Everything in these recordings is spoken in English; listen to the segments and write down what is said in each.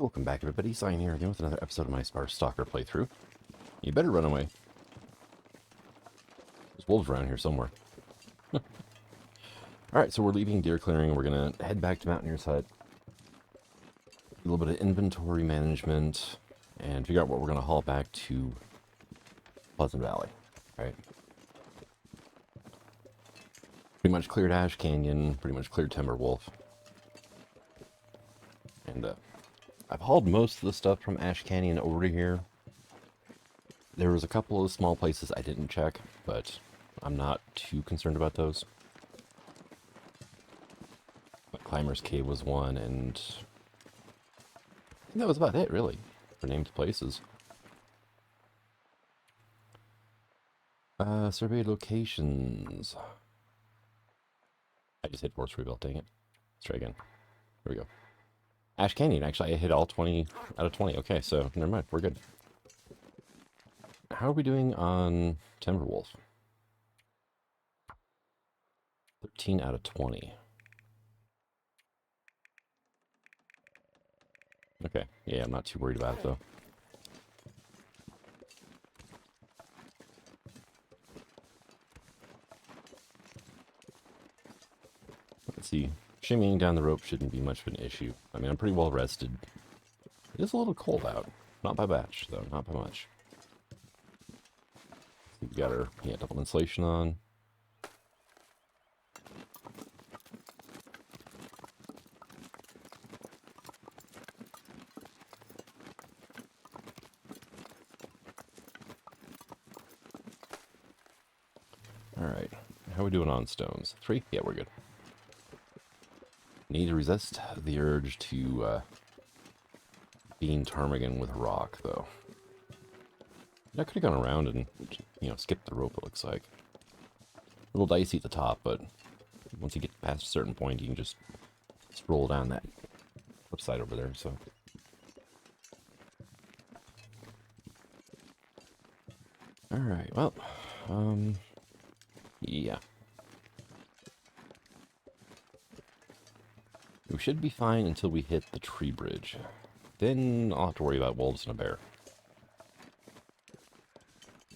Welcome back, everybody. Sign here again with another episode of my Sparse Stalker playthrough. You better run away. There's wolves around here somewhere. Alright, so we're leaving deer clearing. We're going to head back to Mountaineer's Hut. A little bit of inventory management. And figure out what we're going to haul back to Pleasant Valley. Alright. Pretty much cleared Ash Canyon. Pretty much cleared Timberwolf. And, I've hauled most of the stuff from Ash Canyon over to here. There was a couple of small places I didn't check, but I'm not too concerned about those. But Climber's Cave was one, and I think that was about it, really, for named places. Surveyed locations. I just hit force rebuild, dang it. Let's try again. Here we go. Ash Canyon, actually, I hit all 20 out of 20. Okay, so never mind, we're good. How are we doing on Timberwolf? 13 out of 20. Okay, yeah, I'm not too worried about it, though. Let's see. Shimmying down the rope shouldn't be much of an issue. I mean, I'm pretty well rested. It is a little cold out. Not by batch, though. Not by much. We've got our double insulation on. Alright. How are we doing on stones? 3? Yeah, we're good. Need to resist the urge to bean ptarmigan with rock, though. I could have gone around and, skipped the rope, it looks like. A little dicey at the top, but once you get past a certain point, you can just roll down that flip side over there, so. Alright, well, yeah. We should be fine until we hit the tree bridge. Then I'll have to worry about wolves and a bear.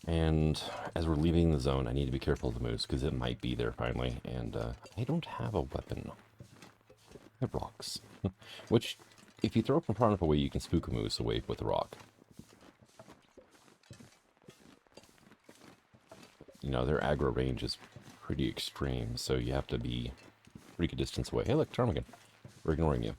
And as we're leaving the zone, I need to be careful of the moose, because it might be there finally. And I don't have a weapon. I have rocks. Which, if you throw from far enough away, you can spook a moose away with a rock. You know, their aggro range is pretty extreme, so you have to be a pretty good distance away. Hey, look, ptarmigan. We're ignoring you.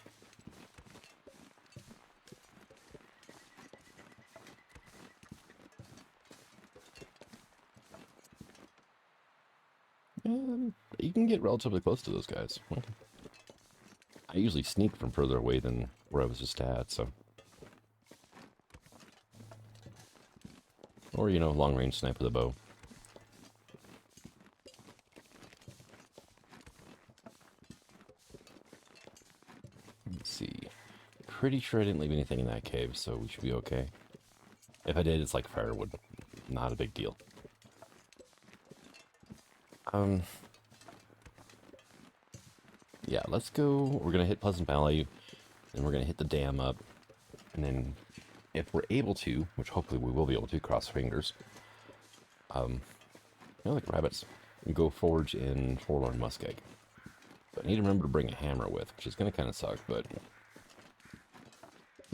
You can get relatively close to those guys. Okay. I usually sneak from further away than where I was just at, so. Or, long range snipe with a bow. Let's see. Pretty sure I didn't leave anything in that cave, so we should be okay. If I did, it's like firewood. Not a big deal. Yeah, let's go. We're going to hit Pleasant Valley, and we're going to hit the dam up. And then, if we're able to, which hopefully we will be able to, cross fingers, like rabbits, we go forage in Forlorn Muskeg. But I need to remember to bring a hammer with, which is going to kind of suck, but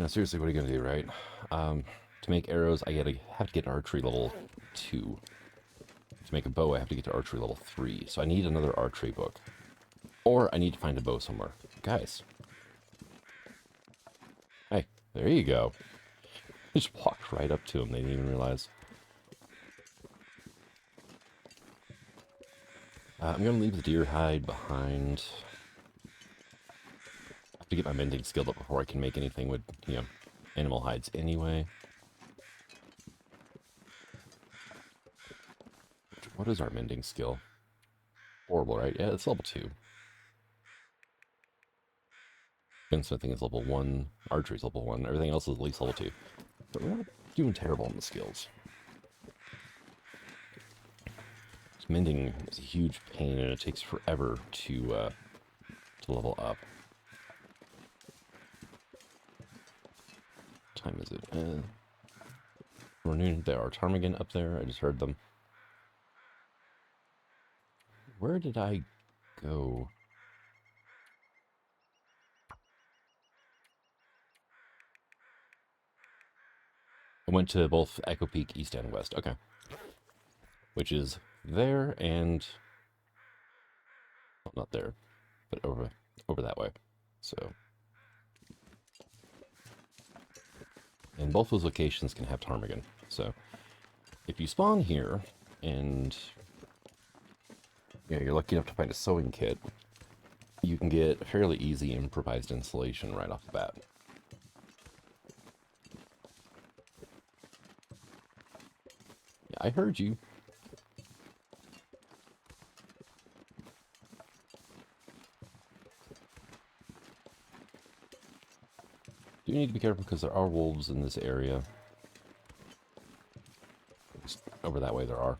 seriously, what are you going to do, right? To make arrows, I have to get archery level 2. To make a bow, I have to get to archery level 3. So I need another archery book. Or I need to find a bow somewhere. Guys. Hey, there you go. I just walked right up to them. They didn't even realize. I'm going to leave the deer hide behind. I have to get my mending skilled up before I can make anything with, animal hides anyway. What is our mending skill? Horrible, right? Yeah, it's level 2. Gunsmithing is level 1. Archery is level 1. Everything else is at least level 2. But we're not doing terrible on the skills. Mending is a huge pain, and it takes forever to level up. time is it? We're noon. There are ptarmigan up there. I just heard them. Where did I go? I went to both Echo Peak East and West. Okay. Which is there and... well, not there, but over that way. So... and both those locations can have ptarmigan. So if you spawn here and you're lucky enough to find a sewing kit, you can get a fairly easy improvised installation right off the bat. Yeah, I heard you. Do need to be careful because there are wolves in this area. Just over that way there are.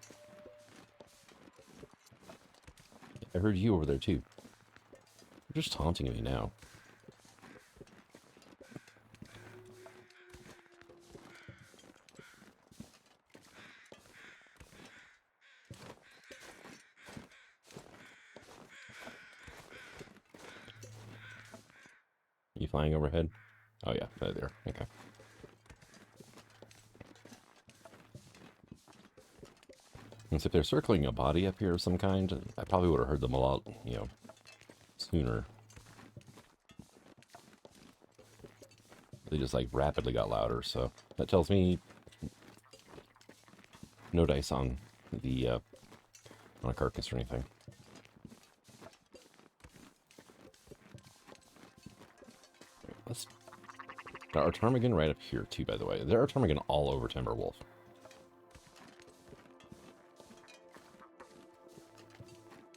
I heard you over there too. You're just taunting me now. You flying overhead? Oh yeah, right there. Okay. And so if they're circling a body up here of some kind, I probably would have heard them a lot, you know, sooner. They just like rapidly got louder, so that tells me no dice on the on a carcass or anything. Let's... there are ptarmigan right up here too, by the way. There are ptarmigan all over Timberwolf.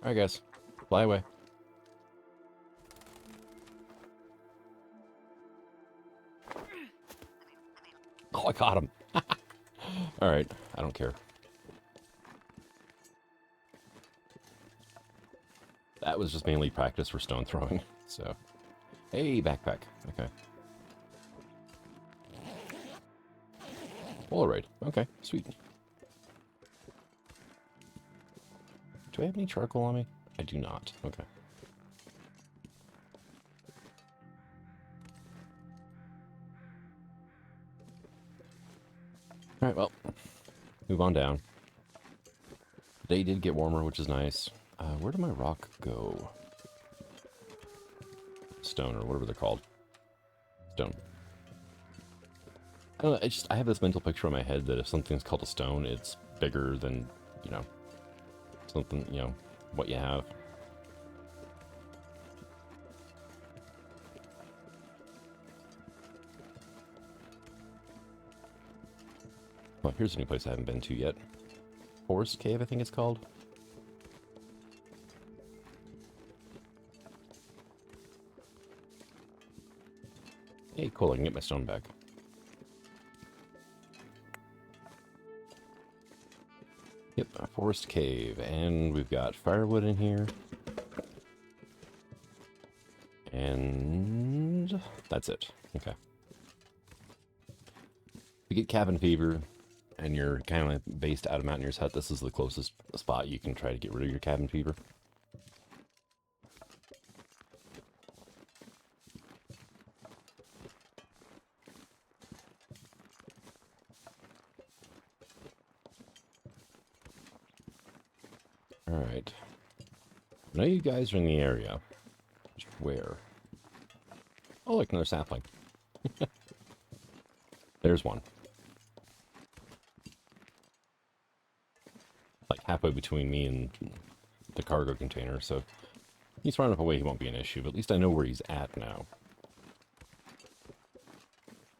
Alright guys, fly away. Oh, I caught him. Alright, I don't care. That was just mainly practice for stone throwing, so... hey, backpack. Okay. Polaroid. Okay, sweet. Do I have any charcoal on me? I do not. Okay. Alright, well, move on down. The day did get warmer, which is nice. Where did my rock go? Stone, or whatever they're called. Stone. I don't know, I have this mental picture in my head that if something's called a stone, it's bigger than, you know, something, you know, what you have. Well, here's a new place I haven't been to yet. Forest Cave, I think it's called. Hey, cool, I can get my stone back. Yep, a forest cave, and we've got firewood in here. And that's it. Okay. If you get cabin fever and you're kind of based out of Mountaineer's Hut, this is the closest spot you can try to get rid of your cabin fever. Alright. I know you guys are in the area. Just where? Oh, look, another sapling. There's one. Like halfway between me and the cargo container, so he's far enough away he won't be an issue, but at least I know where he's at now.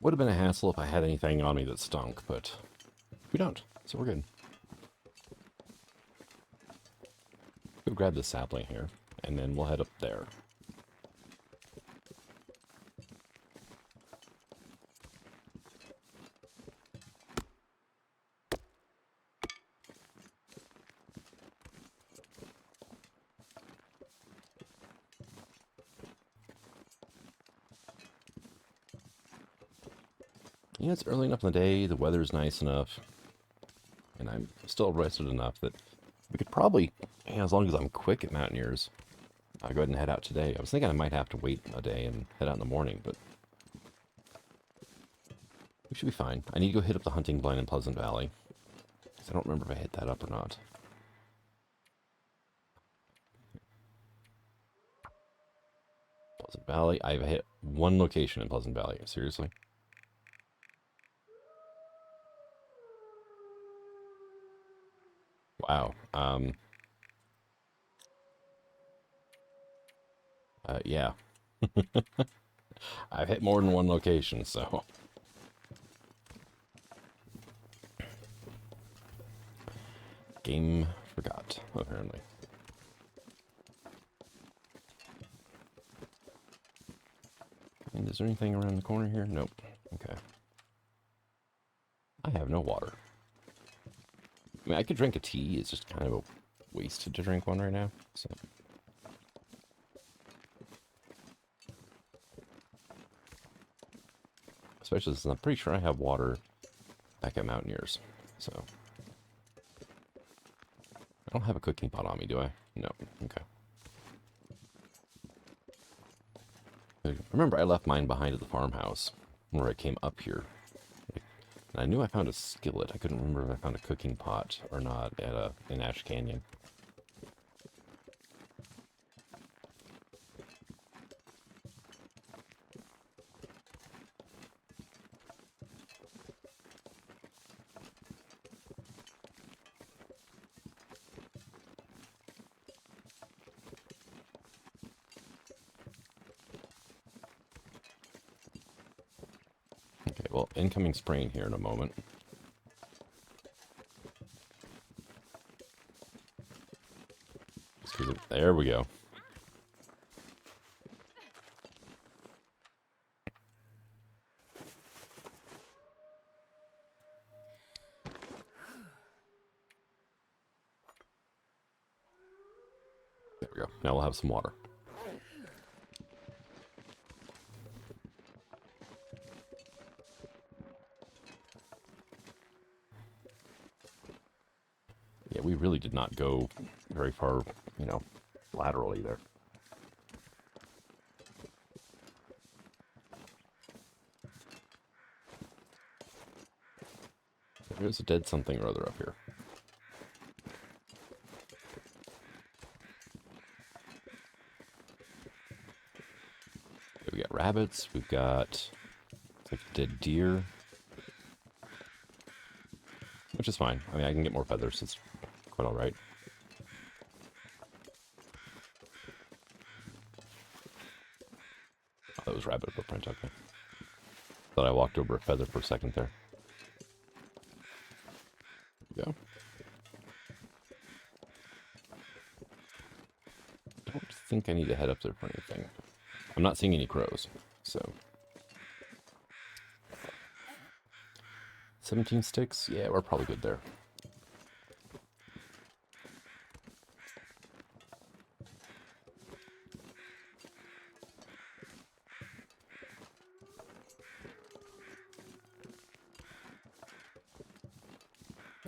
Would have been a hassle if I had anything on me that stunk, but we don't, so we're good. Go grab this sapling here, and then we'll head up there. You know, it's early enough in the day, the weather's nice enough, and I'm still rested enough that we could probably, as long as I'm quick at Mountaineers, I'll go ahead and head out today. I was thinking I might have to wait a day and head out in the morning, but we should be fine. I need to go hit up the hunting blind in Pleasant Valley, because I don't remember if I hit that up or not. Pleasant Valley. I've hit one location in Pleasant Valley. Seriously? Wow. Yeah. I've hit more than one location, so. Game forgot, apparently. And is there anything around the corner here? Nope. Okay. I have no water. I mean, I could drink a tea. It's just kind of a wasted to drink one right now, so. Especially since I'm pretty sure I have water back at Mountaineers, so. I don't have a cooking pot on me, do I? No. Okay. Remember, I left mine behind at the farmhouse where I came up here. And I knew I found a skillet. I couldn't remember if I found a cooking pot or not at in Ash Canyon. Okay, well, incoming spraying here in a moment. There we go. There we go. Now we'll have some water. Yeah, we really did not go very far, you know, laterally there. There's a dead something or other up here. We got rabbits, we've got like dead deer, which is fine. I mean, I can get more feathers, it's quite alright. Oh, that was rabbit footprint, okay. Thought I walked over a feather for a second there. There we go. Don't think I need to head up there for anything. I'm not seeing any crows, so. 17 sticks? Yeah, we're probably good there.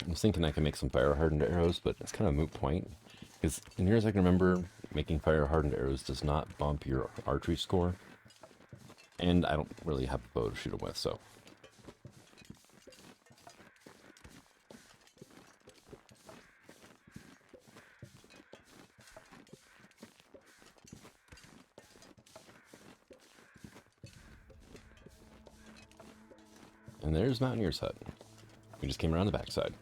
I was thinking I can make some fire-hardened arrows, but it's kind of a moot point. Because, as near as I can remember, making fire-hardened arrows does not bump your archery score. And I don't really have a bow to shoot them with, so. And there's Mountaineer's hut. We just came around the backside.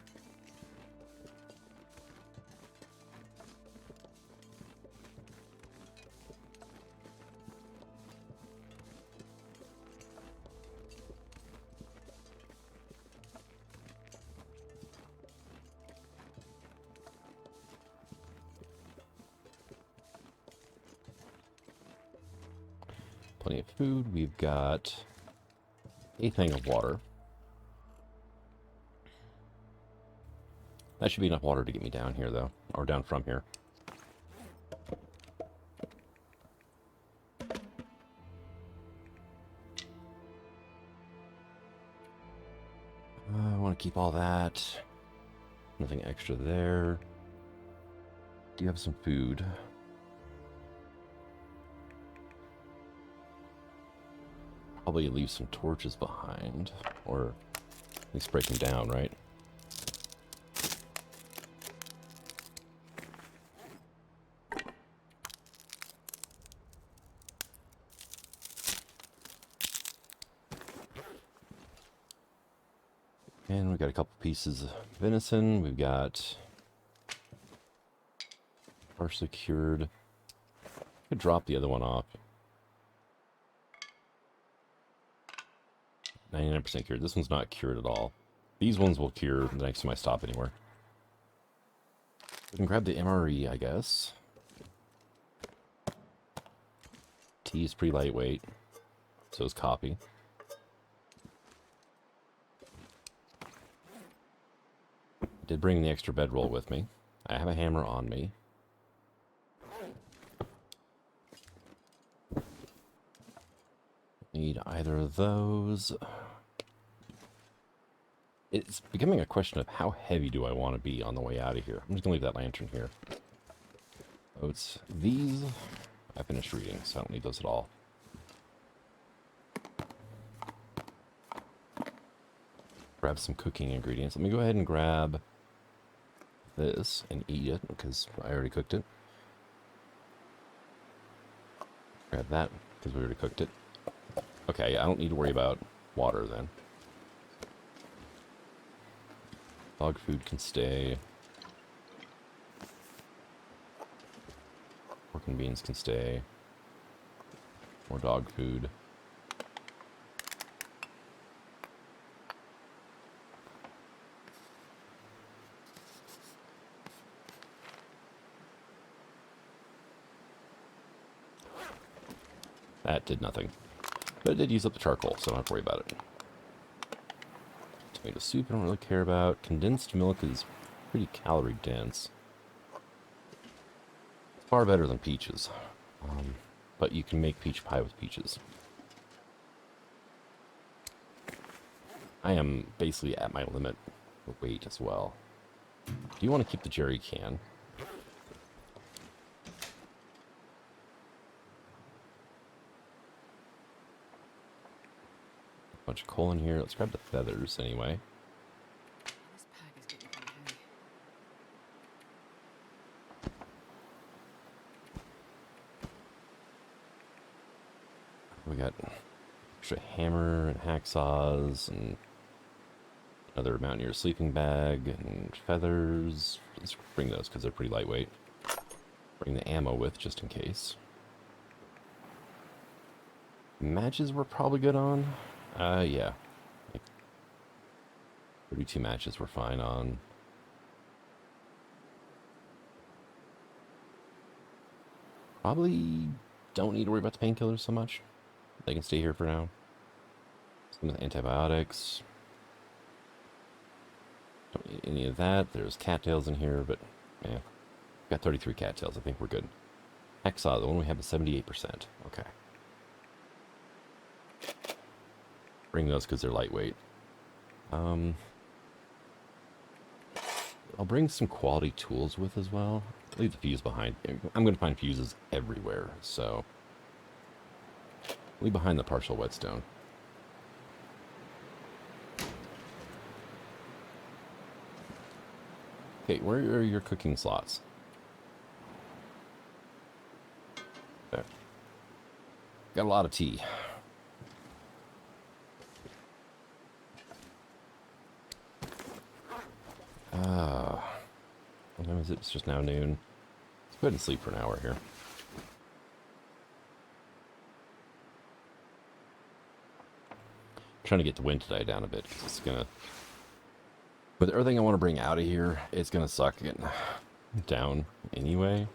Plenty of food. We've got a thing of water. That should be enough water to get me down here, though. Or down from here. keep all that. Nothing extra there. Do you have some food? Probably leave some torches behind, or at least break them down, right? And we've got a couple pieces of venison. We've got partially cured. Could drop the other one off. 99% cured. This one's not cured at all. These ones will cure the next time I stop anywhere. We can grab the MRE, I guess. Tea is pretty lightweight. So is coffee. Did bring the extra bedroll with me. I have a hammer on me. Need either of those. It's becoming a question of how heavy do I want to be on the way out of here. I'm just going to leave that lantern here. Oh, it's these. I finished reading, so I don't need those at all. Grab some cooking ingredients. Let me go ahead and grab this and eat it, because I already cooked it. Grab that, because we already cooked it. Okay, I don't need to worry about water then. Dog food can stay. Pork and beans can stay. More dog food. That did nothing. But it did use up the charcoal, so I don't have to worry about it. Tomato soup I don't really care about. Condensed milk is pretty calorie dense. It's far better than peaches. But you can make peach pie with peaches. I am basically at my limit for weight as well. Do you want to keep the jerry can? Bunch of coal in here. Let's grab the feathers anyway. This pack is getting pretty heavy. We got extra hammer and hacksaws and another mountaineer sleeping bag and feathers. Let's bring those because they're pretty lightweight. Bring the ammo with just in case. Matches we're probably good on. Yeah. 32 matches we're fine on. Probably don't need to worry about the painkillers so much. They can stay here for now. Some of the antibiotics. Don't need any of that. There's cattails in here, but yeah. Got 33 cattails. I think we're good. Hacksaw, the one we have is 78%. Okay. Bring those because they're lightweight. I'll bring some quality tools with as well. Leave the fuse behind. I'm going to find fuses everywhere, so leave behind the partial whetstone. Okay, where are your cooking slots? There. Got a lot of tea. What time is it? It's just now noon. Let's go ahead and sleep for an hour here. I'm trying to get the wind to die down a bit because it's gonna. With everything I want to bring out of here, it's gonna suck getting down anyway.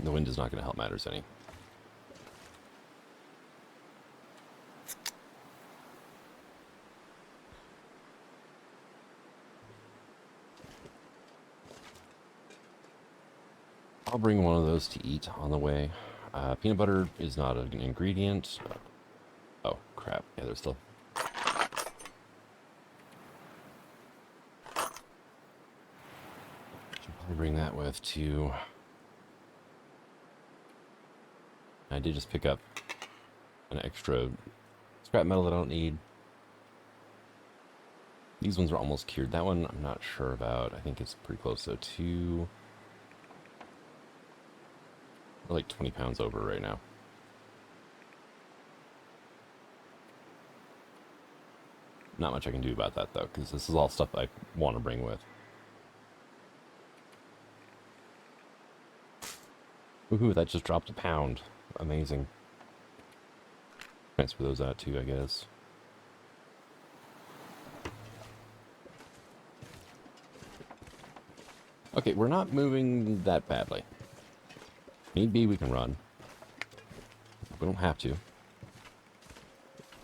The wind is not gonna help matters any. I'll bring one of those to eat on the way. Peanut butter is not an ingredient. Oh, crap. Yeah, there's still... Should probably bring that with, too. I did just pick up an extra scrap metal that I don't need. These ones are almost cured. That one I'm not sure about. I think it's pretty close, though, too. We're like 20 pounds over right now. Not much I can do about that, though, because this is all stuff I want to bring with. Woohoo, that just dropped a pound. Amazing. Transfer those out, too, I guess. Okay, we're not moving that badly. Need be, we can run. We don't have to.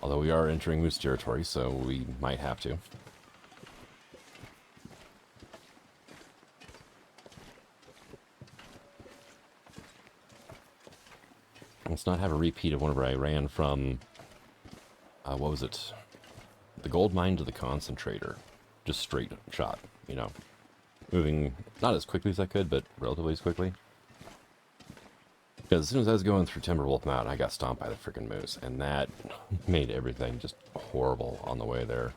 Although we are entering moose territory, so we might have to. Let's not have a repeat of whenever I ran from, what was it? The gold mine to the concentrator. Just straight shot, you know. Moving not as quickly as I could, but relatively as quickly. Because as soon as I was going through Timberwolf Mountain, I got stomped by the freaking moose. And that made everything just horrible on the way there.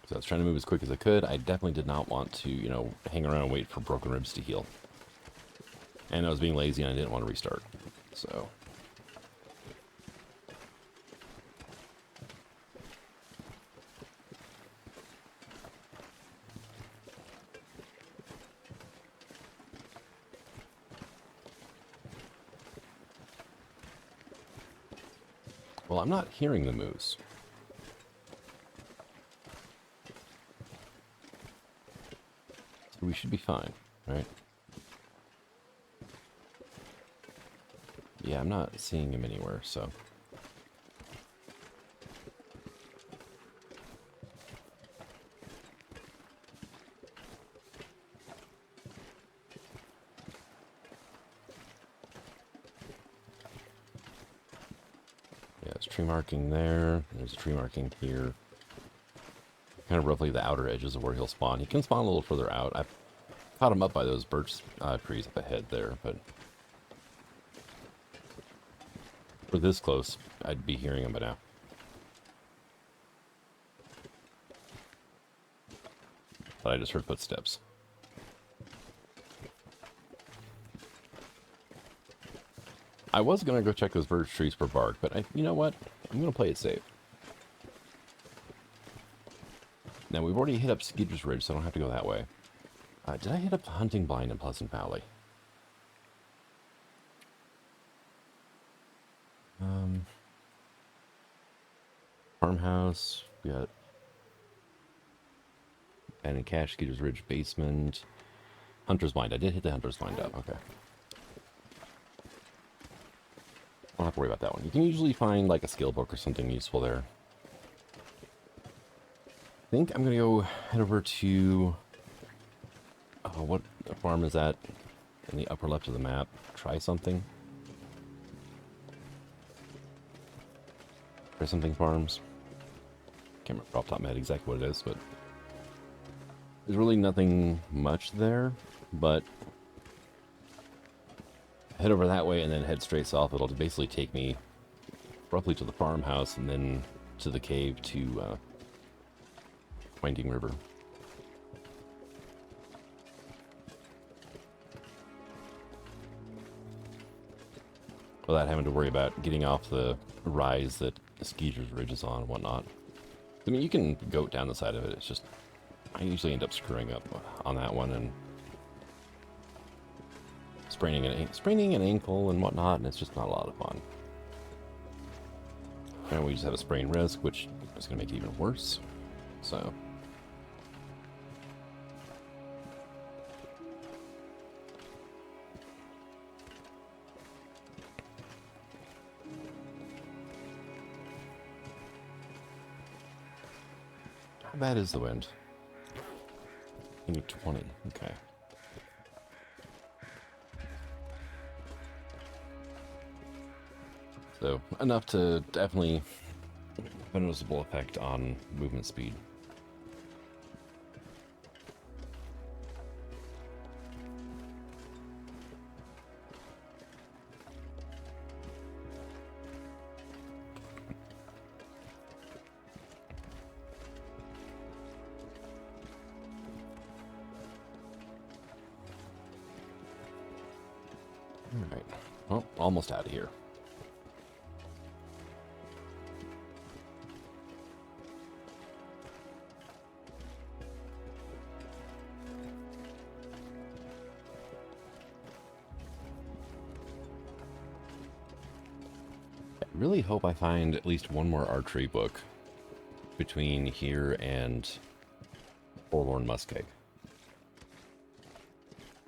So I was trying to move as quick as I could. I definitely did not want to, you know, hang around and wait for broken ribs to heal. And I was being lazy and I didn't want to restart. So... Well, I'm not hearing the moose. So we should be fine, right? Yeah, I'm not seeing him anywhere, so... Yeah, there's tree marking there. There's a tree marking here. Kind of roughly the outer edges of where he'll spawn. He can spawn a little further out. I caught him up by those birch trees up ahead there, but... For this close, I'd be hearing him by now. But I just heard footsteps. I was going to go check those birch trees for bark, but you know what? I'm going to play it safe. Now, we've already hit up Skeeter's Ridge, so I don't have to go that way. Did I hit up the hunting blind in Pleasant Valley? Farmhouse. We got... Abandoned Cache, Skeeter's Ridge basement. Hunter's Blind. I did hit the Hunter's Blind up. Okay. Don't have to worry about that one. You can usually find like a skill book or something useful there. I think I'm gonna go head over to what farm is that in the upper left of the map? Try something. Try something farms. Can't remember off the top of my head exactly what it is, but there's really nothing much there. But head over that way and then head straight south. It'll basically take me roughly to the farmhouse and then to the cave to Winding River. Without having to worry about getting off the rise that Skeeter's Ridge is on and whatnot. I mean, you can goat down the side of it. It's just, I usually end up screwing up on that one and spraining an ankle and whatnot, and it's just not a lot of fun. And we just have a sprain risk, which is going to make it even worse. So... How bad is the wind? You need 20. Okay. So enough to definitely have a noticeable effect on movement speed. Alright, well, almost out of here. I really hope I find at least one more archery book between here and Forlorn Muskeg.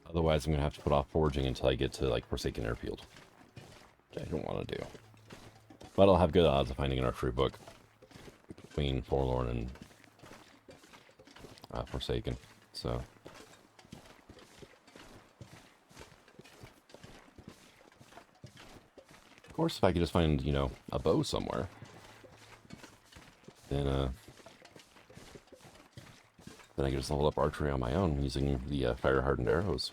Otherwise, I'm going to have to put off foraging until I get to, like, Forsaken Airfield. Which I don't want to do. But I'll have good odds of finding an archery book between Forlorn and Forsaken. So... Of course, if I could just find, you know, a bow somewhere, then I could just level up archery on my own using the fire-hardened arrows.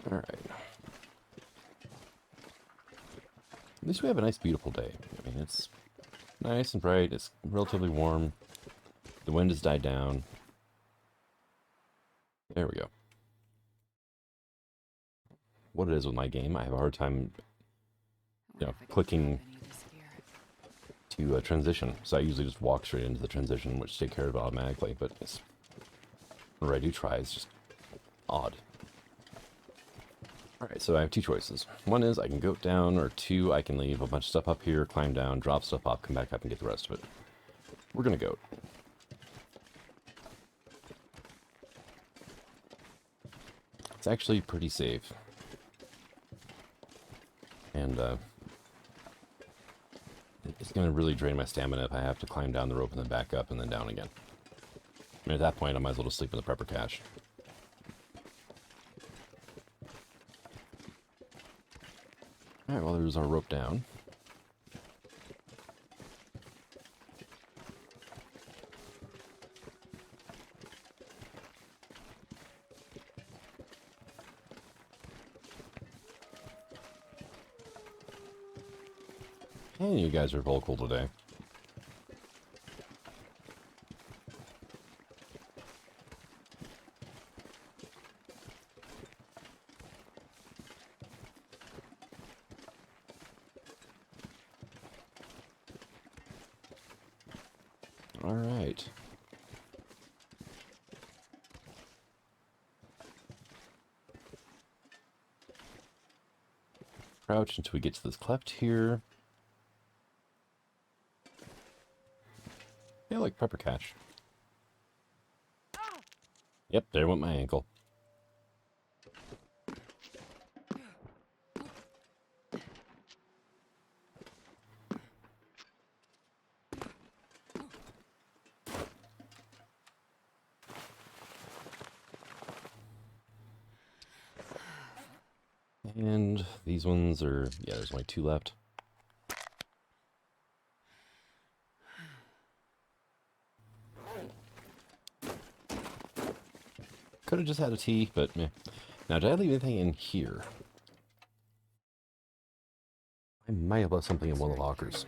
Alright. At least we have a nice, beautiful day. I mean, it's nice and bright, it's relatively warm, the wind has died down. There we go. What it is with my game, I have a hard time, you know, clicking to transition. So I usually just walk straight into the transition, which take care of it automatically, but it's, whenever I do try, it's just odd. Alright, so I have two choices. One is I can go down, or two, I can leave a bunch of stuff up here, climb down, drop stuff off, come back up and get the rest of it. We're gonna go. It's actually pretty safe. And it's going to really drain my stamina if I have to climb down the rope and then back up and then down again. I mean, at that point, I might as well just sleep in the prepper cache. Alright, well, there's our rope down. And you guys are vocal today. All right. Crouch until we get to this cleft here. Yeah, like prepper cache. Yep, there went my ankle. And these ones are, yeah, there's only two left. Could have just had a tea, but meh. Now, did I leave anything in here? I might have left something in one of the lockers.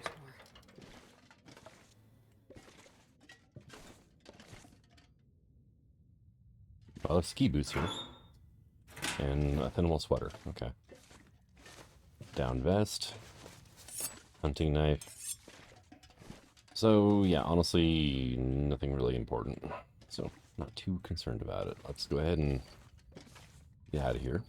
Well, I have ski boots here. And a thin wool sweater. Okay. Down vest. Hunting knife. So, yeah, honestly, nothing really important. So, not too concerned about it. Let's go ahead and get out of here.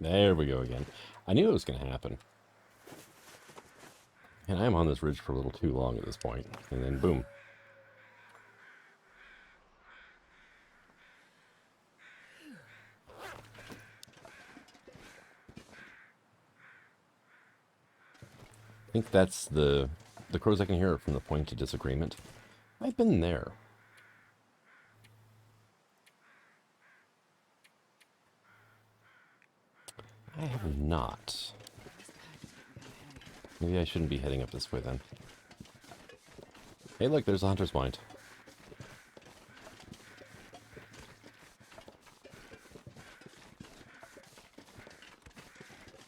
There we go again. I knew it was going to happen. And I'm on this ridge for a little too long at this point. And then boom. I think that's the crows I can hear from the point of disagreement. I've been there. I have not. Maybe I shouldn't be heading up this way then. Hey look, there's a hunter's point.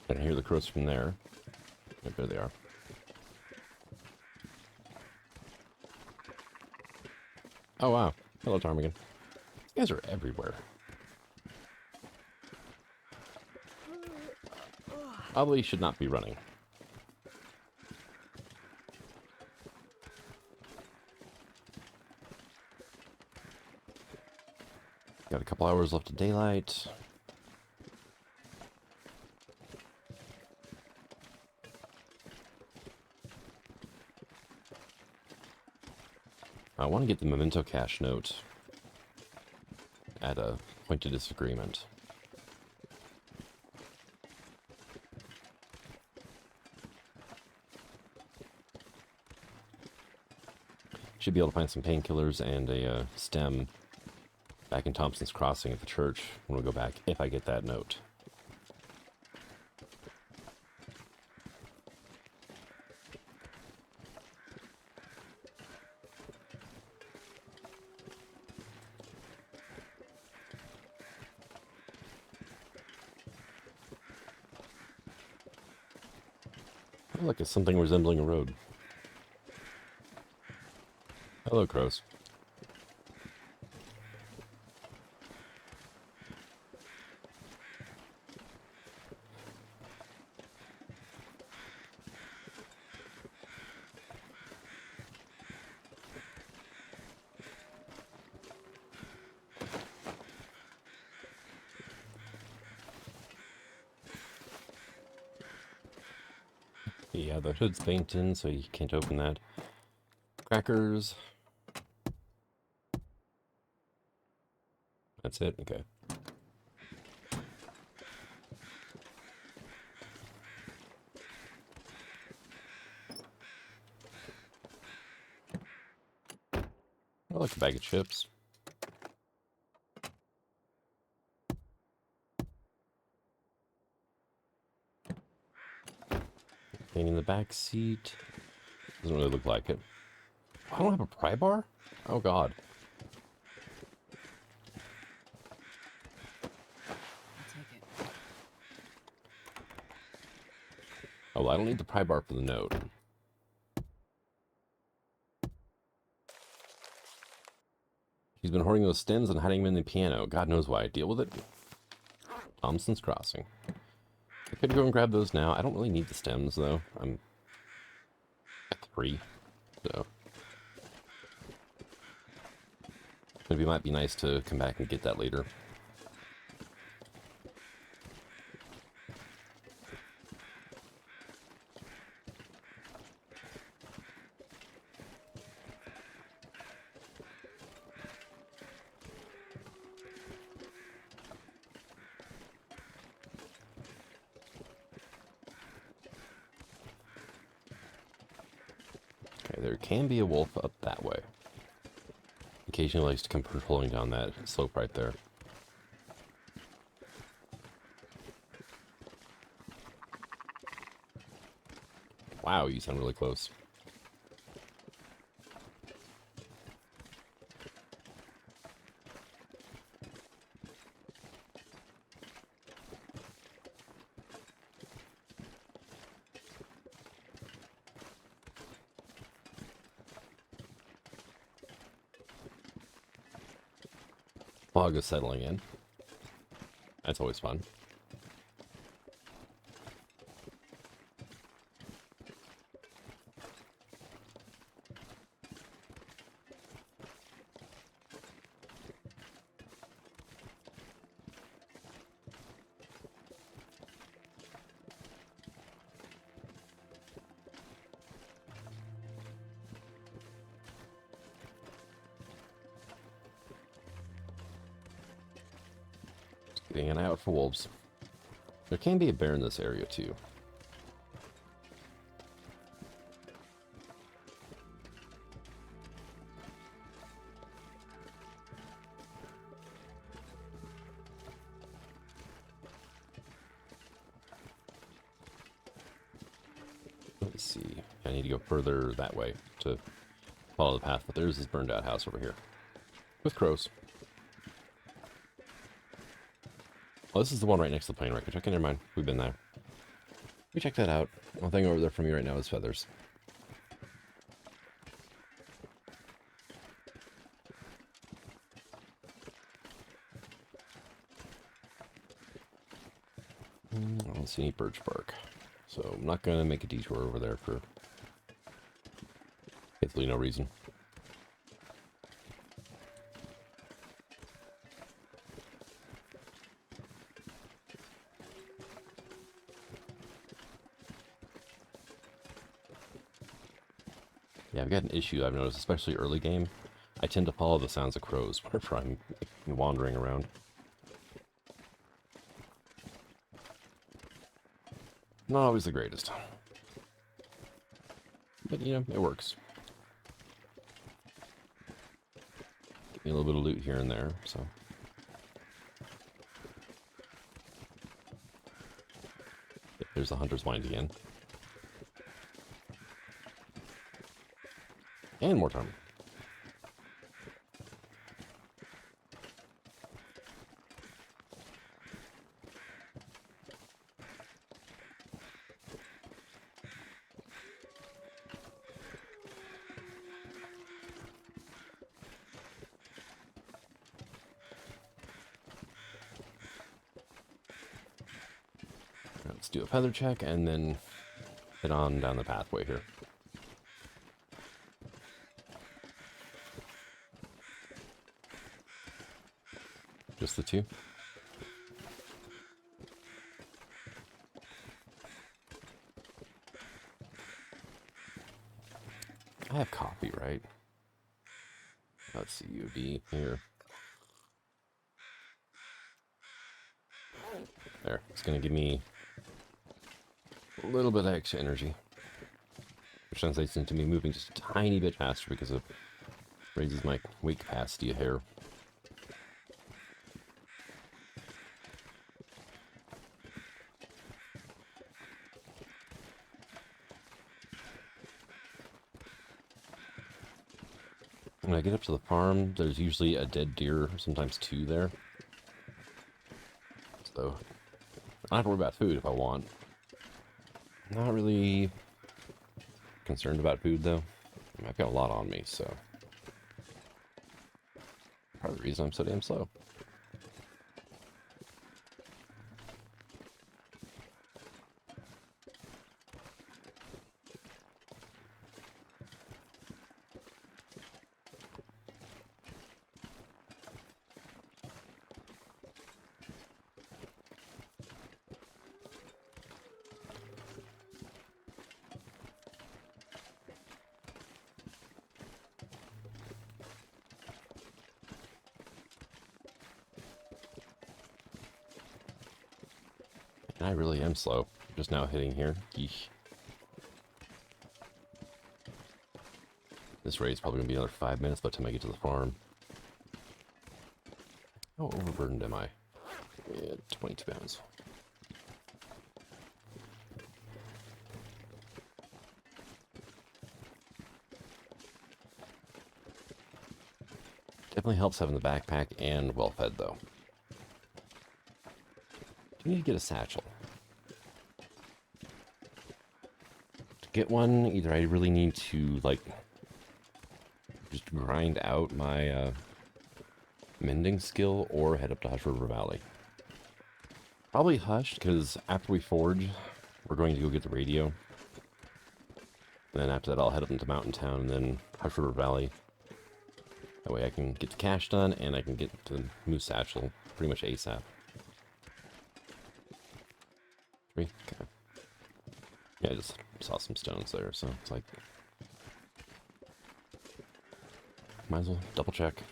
I can hear the crows from there. Yep, there they are. Oh wow. Hello, Ptarmigan. These guys are everywhere. Probably should not be running. Got a couple hours left of daylight. I want to get the memento cache note at a point of disagreement. Should be able to find some painkillers and a stem back in Thompson's Crossing at the church when we go back, if I get that note. Oh, look, it's something resembling a road. Hello, crows. Yeah, the hood's painted, so you can't open that. Crackers. That's it? Okay. I like a bag of chips. Thing in the back seat. Doesn't really look like it. I don't have a pry bar? Oh god. I'll take it. Oh, well, I don't need the pry bar for the note. He's been hoarding those stems and hiding them in the piano. God knows why. Deal with it. Thompson's Crossing. I could go and grab those now. I don't really need the stems, though. I'm at 3, so... Maybe it might be nice to come back and get that later. Okay, there can be a wolf up that way. Occasionally likes to come patrolling down that slope right there. Wow, you sound really close. Fog is settling in. That's always fun. Keeping an eye out for wolves. There can be a bear in this area too. Let's see. I need to go further that way to follow the path, but there's this burned out house over here. With crows. Oh, this is the one right next to the plane wreckage. Okay, never mind. We've been there. We check that out. One thing over there for me right now is feathers. I don't see any birch bark. So I'm not going to make a detour over there for basically no reason. Yeah, I've got an issue I've noticed, especially early game. I tend to follow the sounds of crows whenever I'm wandering around. Not always the greatest. But, you know, it works. Give me a little bit of loot here and there, so. There's the hunter's wind again. And more time. Let's do a feather check and then head on down the pathway here. Just the two? I have coffee, right? Let's see, you would be here. There, it's going to give me a little bit of extra energy. Which translates into me moving just a tiny bit faster because it raises my weight capacity a hair. When I get up to the farm, there's usually a dead deer, sometimes two there. So, I don't have to worry about food if I want. Not really concerned about food, though. I mean, I've got a lot on me, so. Part of the reason I'm so damn slow. I really am slow. Just now hitting here. Yeesh. This raid's probably going to be another 5 minutes by the time I get to the farm. How overburdened am I? Yeah, 22 pounds. Definitely helps having the backpack and well fed, though. Do you need to get a satchel? To get one, either I really need to, like, just grind out my mending skill or head up to Hush River Valley. Probably Hush, because after we forge, we're going to go get the radio. And then after that, I'll head up into Mountain Town and then Hush River Valley. That way I can get the cache done and I can get the new satchel pretty much ASAP. 3? Okay. Yeah, I just saw some stones there, so it's like... Might as well double check.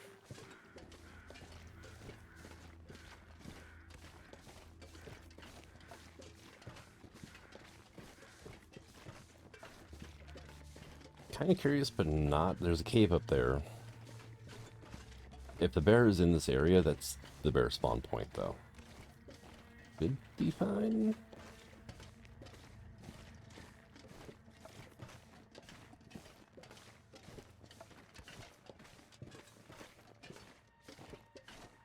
kind of curious, but not. There's a cave up there. If the bear is in this area, that's the bear spawn point, though. Could be fine.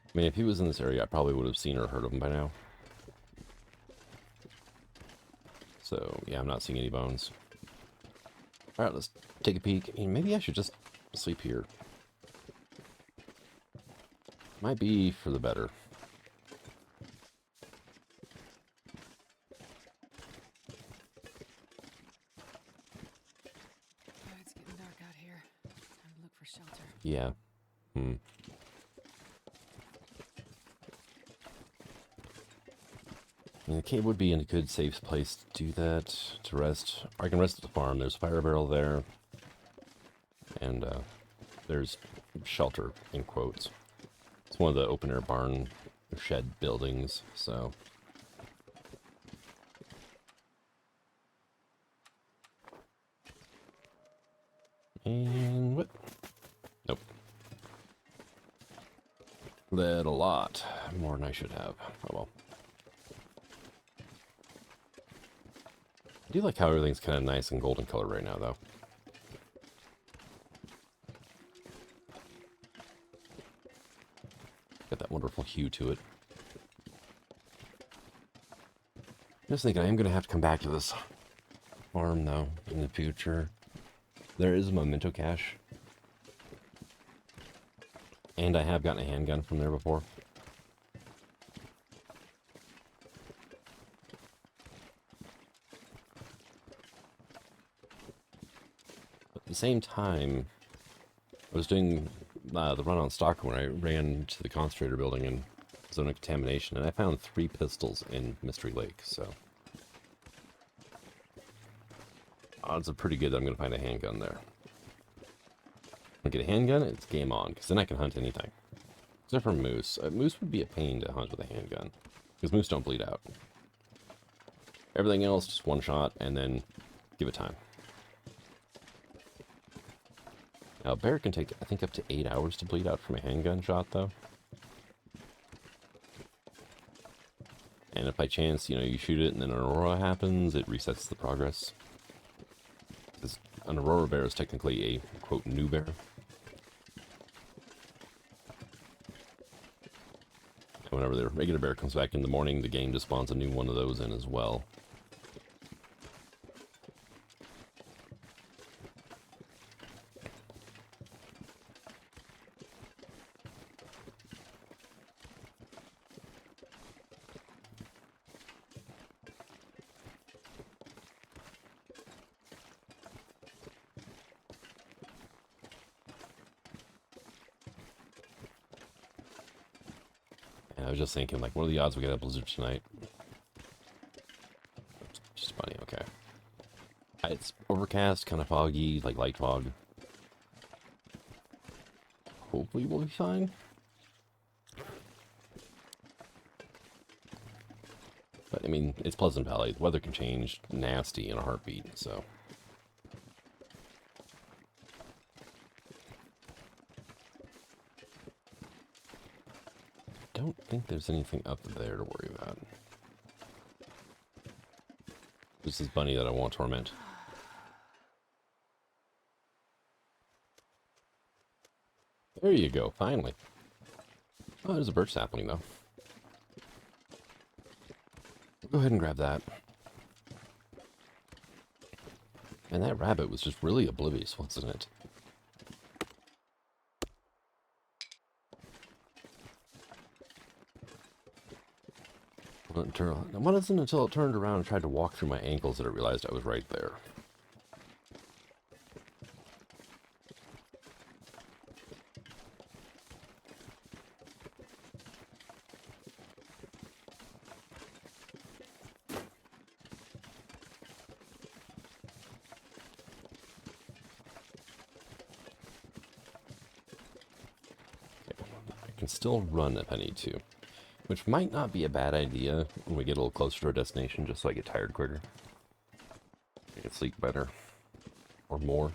I mean, if he was in this area, I probably would have seen or heard of him by now. So, yeah, I'm not seeing any bones. Alright, let's take a peek. I mean, maybe I should just sleep here. Might be for the better. Oh, it's getting dark out here. Time to look for shelter. Yeah. I mean, the cave would be a good, safe place to do that, to rest. Or I can rest at the farm. There's a fire barrel there. And there's shelter, in quotes. It's one of the open-air barn shed buildings, so... And what? Nope. That a lot. More than I should have. Oh well. I do like how everything's kind of nice and golden color right now, though. Got that wonderful hue to it. Just thinking I am going to have to come back to this farm, though, in the future. There is a memento cache. And I have gotten a handgun from there before. At the same time, I was doing the run on Stalker when I ran to the concentrator building in zone of contamination, and I found 3 pistols in Mystery Lake, so... odds are pretty good that I'm going to find a handgun there. When I get a handgun, it's game on, because then I can hunt anything. Except for moose. Moose would be a pain to hunt with a handgun, because moose don't bleed out. Everything else, just one shot, and then give it time. Now, a bear can take, I think, up to 8 hours to bleed out from a handgun shot, though. And if by chance, you know, you shoot it and then an aurora happens, it resets the progress. Because an aurora bear is technically a, quote, new bear. And whenever the regular bear comes back in the morning, the game just spawns a new one of those in as well. I was just thinking, like, what are the odds we get a blizzard tonight? Just funny, okay. It's overcast, kind of foggy, like light fog. Hopefully we'll be fine. But, I mean, it's Pleasant Valley. The weather can change nasty in a heartbeat, so... I don't think there's anything up there to worry about. This is Bunny that I won't torment. There you go, finally. Oh, there's a birch sapling, though. Go ahead and grab that. And that rabbit was just really oblivious, wasn't it? It wasn't until it turned around and tried to walk through my ankles that it realized I was right there. I can still run if I need to. Which might not be a bad idea when we get a little closer to our destination, just so I get tired quicker. I can sleep better. Or more.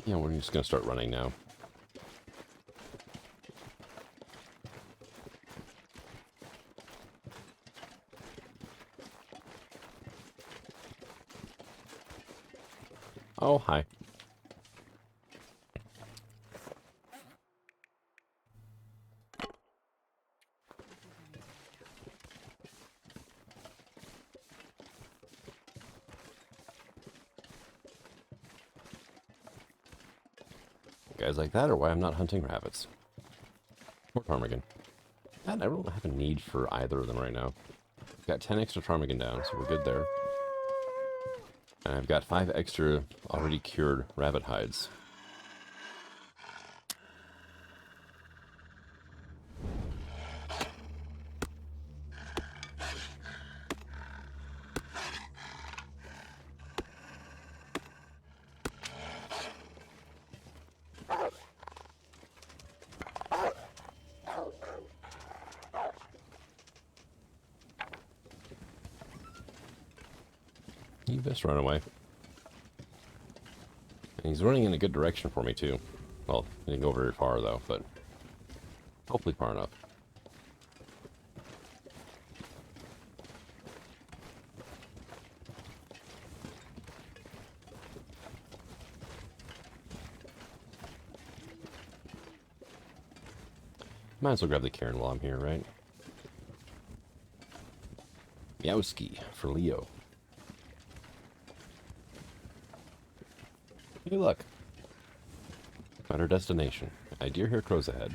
Yeah, we're just gonna start running now. Oh, hi. You guys like that, or why I'm not hunting rabbits? Or ptarmigan. And I don't have a need for either of them right now. I've got 10 extra ptarmigan down, so we're good there. And I've got 5 extra already cured rabbit hides. You best run away. And he's running in a good direction for me, too. Well, he didn't go very far, though, but hopefully far enough. Might as well grab the cairn while I'm here, right? Meowski for Leo. Hey, look. Found our destination. I do hear crows ahead.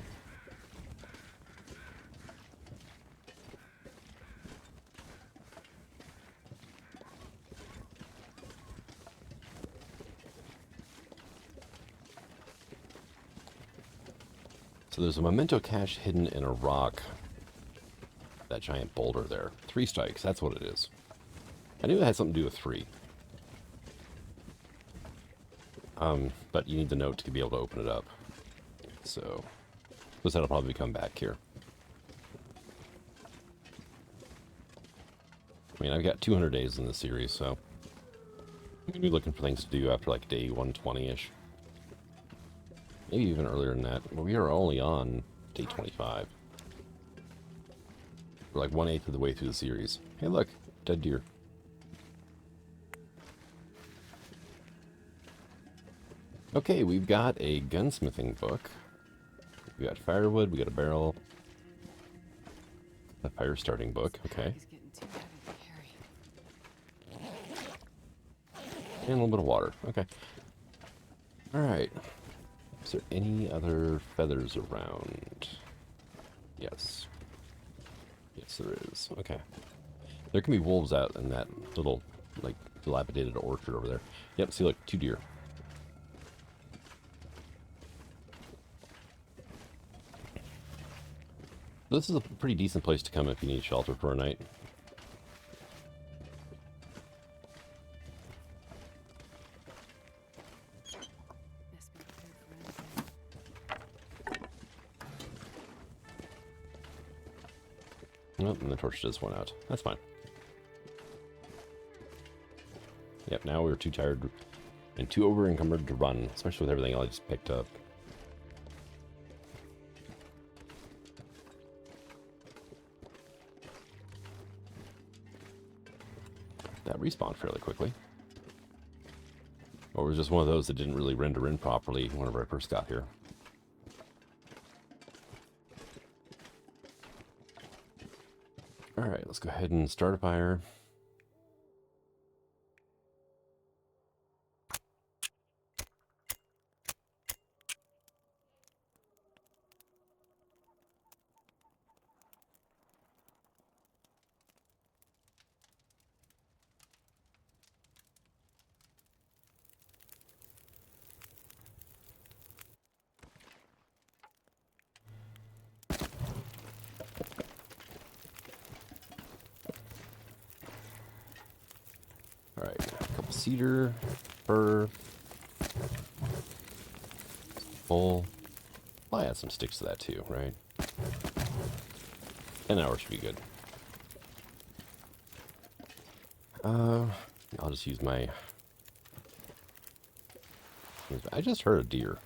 So there's a memento cache hidden in a rock. That giant boulder there. 3 strikes, that's what it is. I knew it had something to do with 3. But you need the note to be able to open it up. So, looks like I'll probably come back here. I mean, I've got 200 days in this series, so I'm going to be looking for things to do after like day 120-ish. Maybe even earlier than that. But we are only on day 25. We're like 1/8 of the way through the series. Hey, look, dead deer. Okay, we've got a gunsmithing book. We got firewood, we got a barrel. A fire starting book, okay. He's getting too heavy to carry. And a little bit of water, okay. Alright. Is there any other feathers around? Yes. Yes, there is. Okay. There can be wolves out in that little, like, dilapidated orchard over there. Yep, see, look, 2 deer. This is a pretty decent place to come if you need shelter for a night. Best be prepared for anything. Oh, and the torch just went out. That's fine. Yep, now we're too tired and too over-encumbered to run, especially with everything I just picked up. That respawned fairly quickly. Or it was just one of those that didn't really render in properly whenever I first got here. Alright, let's go ahead and start a fire. Alright, a couple cedar, fir, full. I'll add some sticks to that too, right? An hour should be good. I'll just use my I just heard a deer.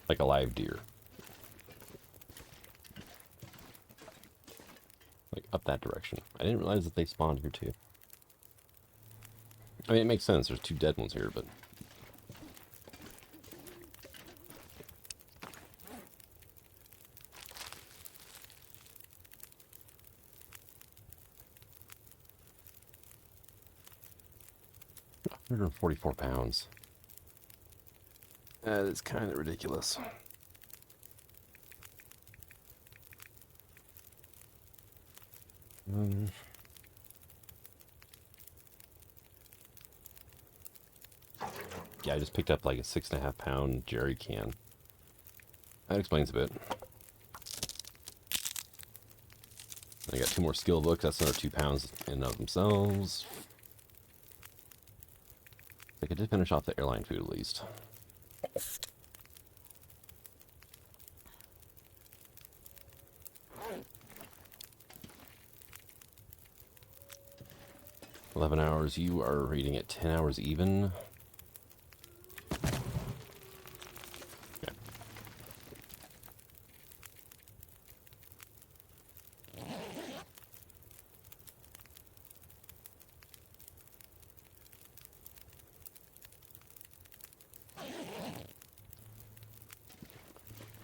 Like a live deer. Like up that direction. I didn't realize that they spawned here too. I mean, it makes sense. There's 2 dead ones here, but... £144. That is kind of ridiculous. Yeah, I just picked up like a 6.5 pound jerry can. That explains a bit. I got 2 more skill books. That's another 2 pounds in and of themselves. I could just finish off the airline food at least. $11 hours. You are reading at 10 hours even. Okay.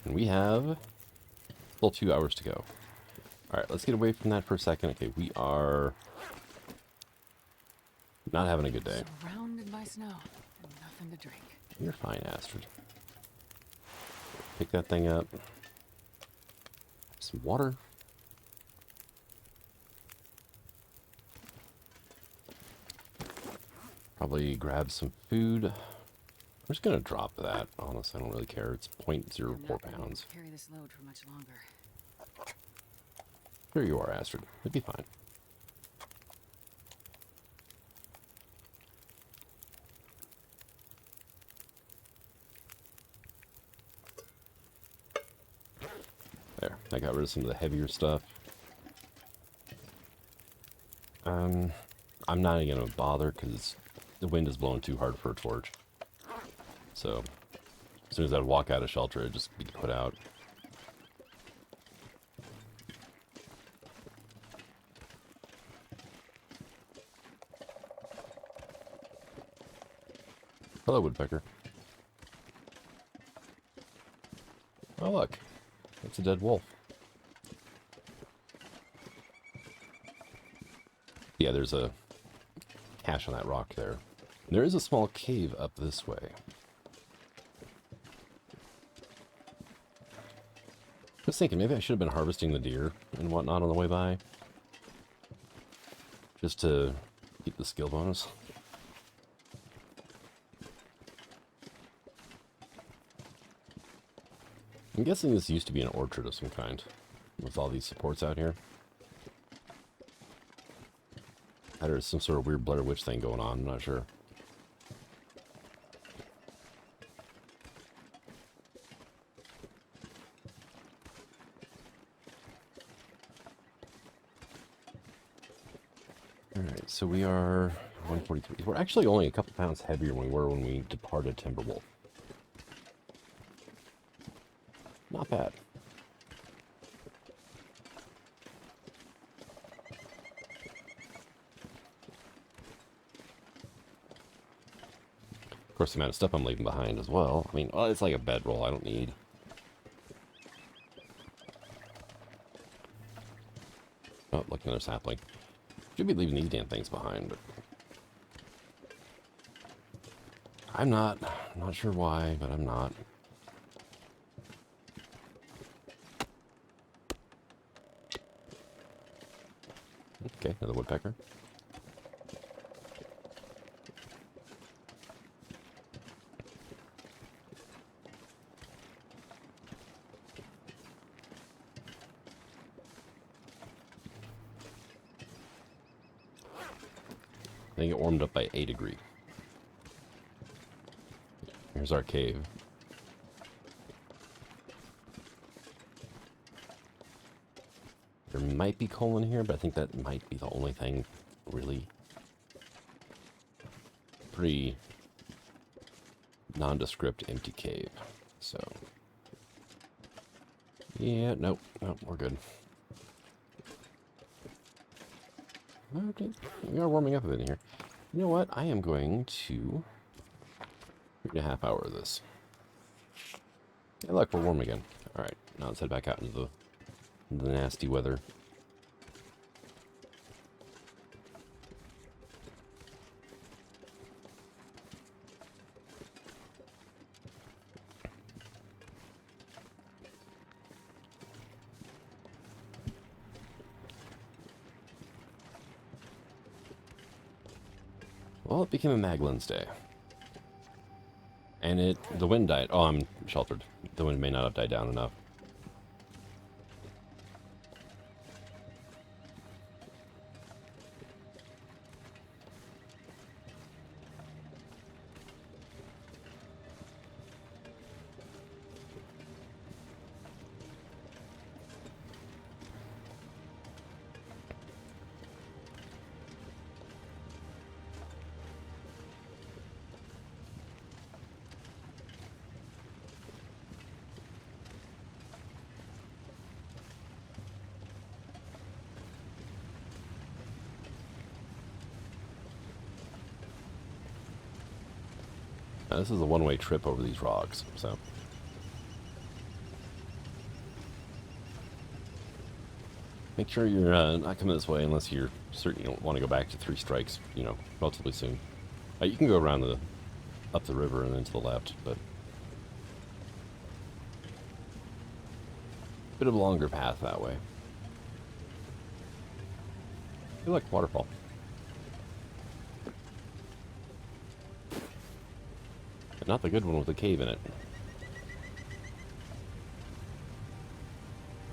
And we have still 2 hours to go. Alright, let's get away from that for a second. Okay, we are not having a good day. Surrounded by snow and nothing to drink. You're fine, Astrid. Pick that thing up. Some water. Probably grab some food. I'm just gonna drop that. Honestly, I don't really care. It's 0.04 pounds. Carry this load for much longer. Here you are, Astrid. It'll be fine. There, I got rid of some of the heavier stuff. I'm not even gonna bother because the wind is blowing too hard for a torch. So, as soon as I'd walk out of shelter, it'd just be put out. Hello, woodpecker. Oh, look. It's a dead wolf. Yeah, there's a cache on that rock there. There is a small cave up this way. Just thinking, maybe I should have been harvesting the deer and whatnot on the way by. Just to keep the skill bonus. I'm guessing this used to be an orchard of some kind, with all these supports out here. There's some sort of weird Blair Witch thing going on, I'm not sure. Alright, so we are 143. We're actually only a couple pounds heavier than we were when we departed Timberwolf. Not bad. Of course, the amount of stuff I'm leaving behind as well. I mean, well, it's like a bedroll I don't need. Oh, look, another sapling. Should be leaving these damn things behind, but... I'm not sure why, but I'm not. Okay, another woodpecker. I think it warmed up by 8 degrees. Here's our cave. There might be coal in here, but I think that might be the only thing really pretty nondescript empty cave. So, yeah, nope, we're good. Okay, we are warming up a bit here. You know what? I am going to 3.5 hours of this. Hey, look, we're warm again. All right, now let's head back out into the nasty weather. Well, it became a Maglin's day. And the wind died. Oh, I'm sheltered. The wind may not have died down enough. Now, this is a one-way trip over these rocks, so... Make sure you're not coming this way unless you're certain you don't want to go back to 3 strikes, you know, relatively soon. You can go around up the river and then to the left, but... Bit of a longer path that way. I feel like waterfall. But not the good one with a cave in it.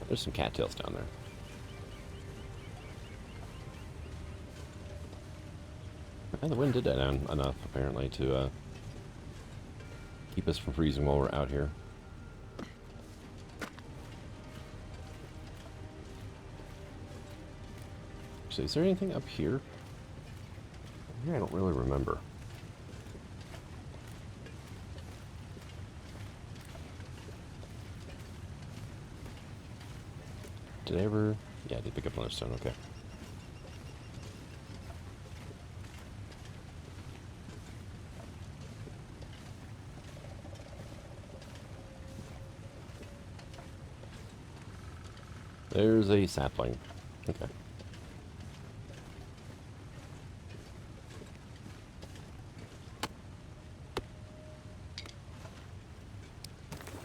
There's some cattails down there. And the wind did die down enough, apparently, to keep us from freezing while we're out here. Actually, is there anything up here? Here I don't really remember. Did I ever... Yeah, I did pick up another stone, okay. There's a sapling. Okay.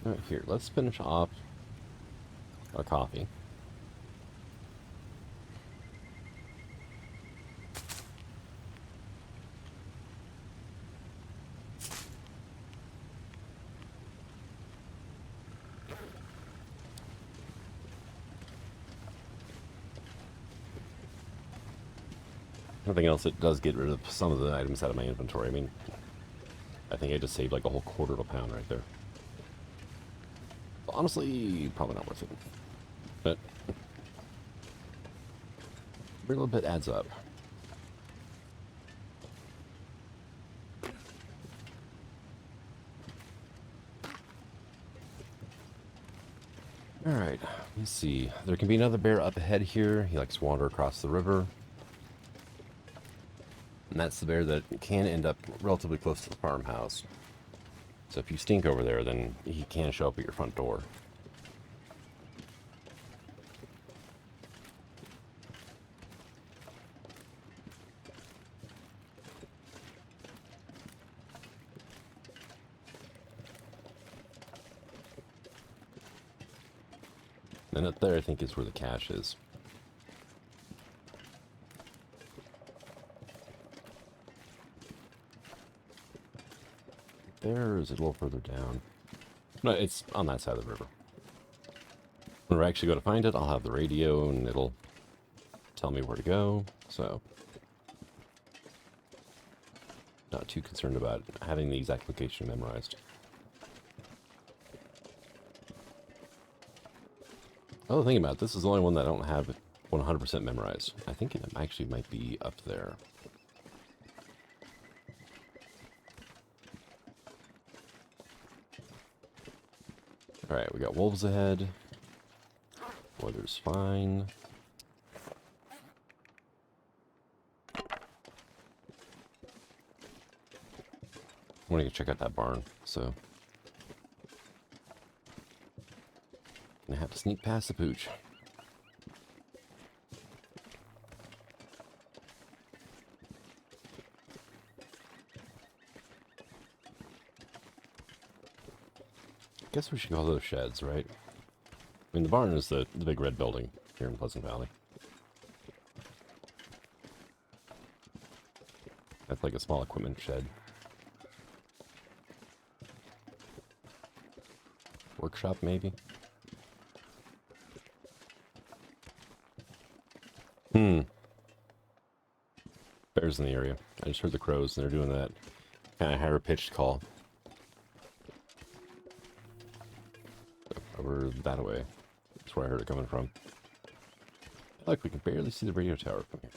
Alright, here, let's finish off our coffee. Nothing else, it does get rid of some of the items out of my inventory. I mean, I think I just saved like a whole quarter of a pound right there. Well, honestly, probably not worth it. But every little bit adds up. Alright, let's see. There can be another bear up ahead here. He likes to wander across the river. And that's the bear that can end up relatively close to the farmhouse. So if you stink over there, then he can show up at your front door. And up there, I think, is where the cache is. There, or is it a little further down? No, it's on that side of the river. When we actually go to find it, I'll have the radio, and it'll tell me where to go, so... Not too concerned about having the exact location memorized. Oh, think about it, this is the only one that I don't have 100% memorized. I think it actually might be up there. Alright, we got wolves ahead. Weather's fine. I want to go check out that barn, so gonna have to sneak past the pooch. Guess we should call those sheds, right? I mean, the barn is the big red building here in Pleasant Valley. That's like a small equipment shed. Workshop, maybe? Bears in the area. I just heard the crows, and they're doing that kind of higher pitched call. Over that way. That's where I heard it coming from. Look, we can barely see the radio tower from here.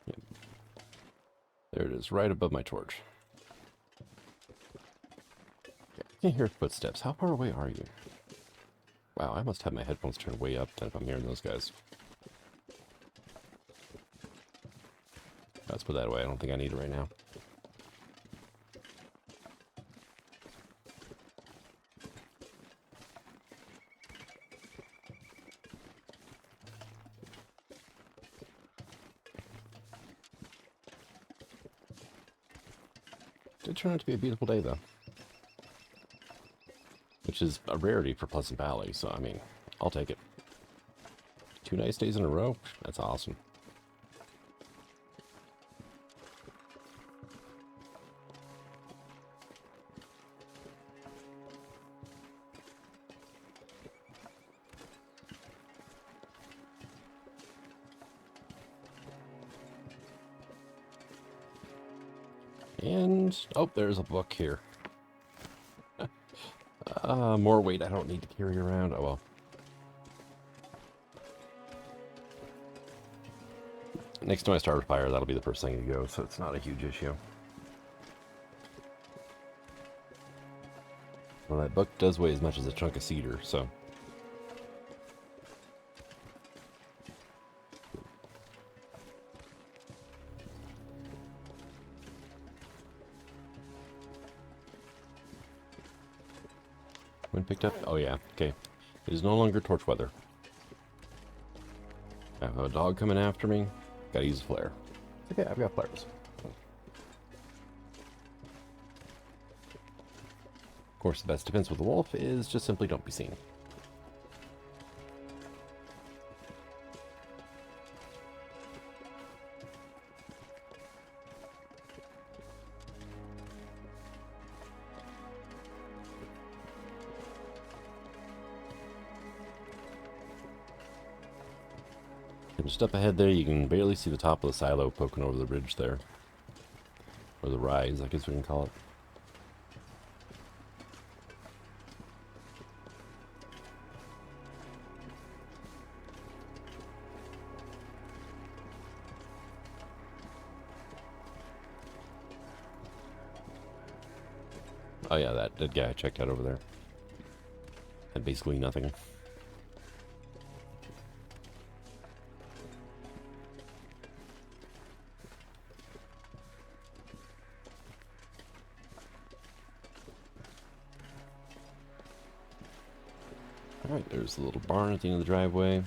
Yep. There it is, right above my torch. Okay, I can't hear footsteps. How far away are you? Wow, I must have my headphones turned way up then if I'm hearing those guys. Let's put that away. I don't think I need it right now. Did turn out to be a beautiful day, though. Which is a rarity for Pleasant Valley, so I mean, I'll take it. 2 nice days in a row? That's awesome. And, oh, there's a book here. More weight I don't need to carry around. Oh, well. Next to my starter fire, that'll be the first thing to go, so it's not a huge issue. Well, that book does weigh as much as a chunk of cedar, so... When picked up? Oh yeah, okay. It is no longer torch weather. I have a dog coming after me. Gotta use a flare. Okay, I've got flares. Of course, the best defense with a wolf is just simply don't be seen. Just up ahead there, you can barely see the top of the silo poking over the ridge there. Or the rise, I guess we can call it. Oh yeah, that dead guy I checked out over there. Had basically nothing. Alright, there's the little barn at the end of the driveway.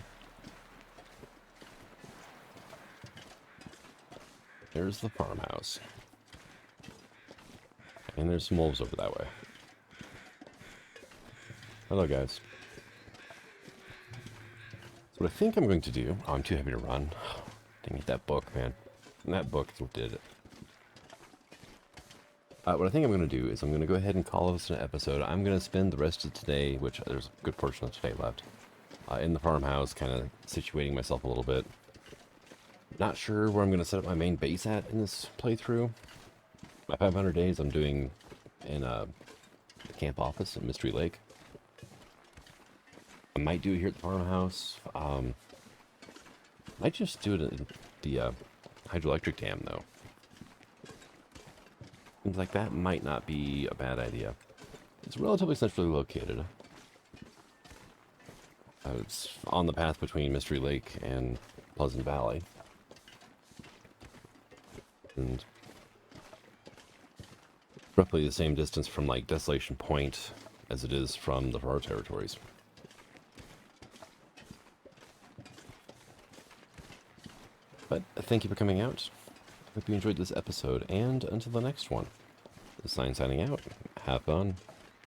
There's the farmhouse. And there's some wolves over that way. Hello, guys. So what I think I'm going to do... Oh, I'm too heavy to run. Dang it, that book, man. And that book is what did it. What I think I'm going to do is I'm going to go ahead and call this an episode. I'm going to spend the rest of today, which there's a good portion of today left, in the farmhouse, kind of situating myself a little bit. Not sure where I'm going to set up my main base at in this playthrough. My 500 days I'm doing in the camp office at Mystery Lake. I might do it here at the farmhouse. Might just do it in the hydroelectric dam, though. Seems like that might not be a bad idea. It's relatively centrally located. It's on the path between Mystery Lake and Pleasant Valley. And roughly the same distance from, like, Desolation Point as it is from the Far Territories. But thank you for coming out. Hope you enjoyed this episode, and until the next one, the sign signing out. Have fun.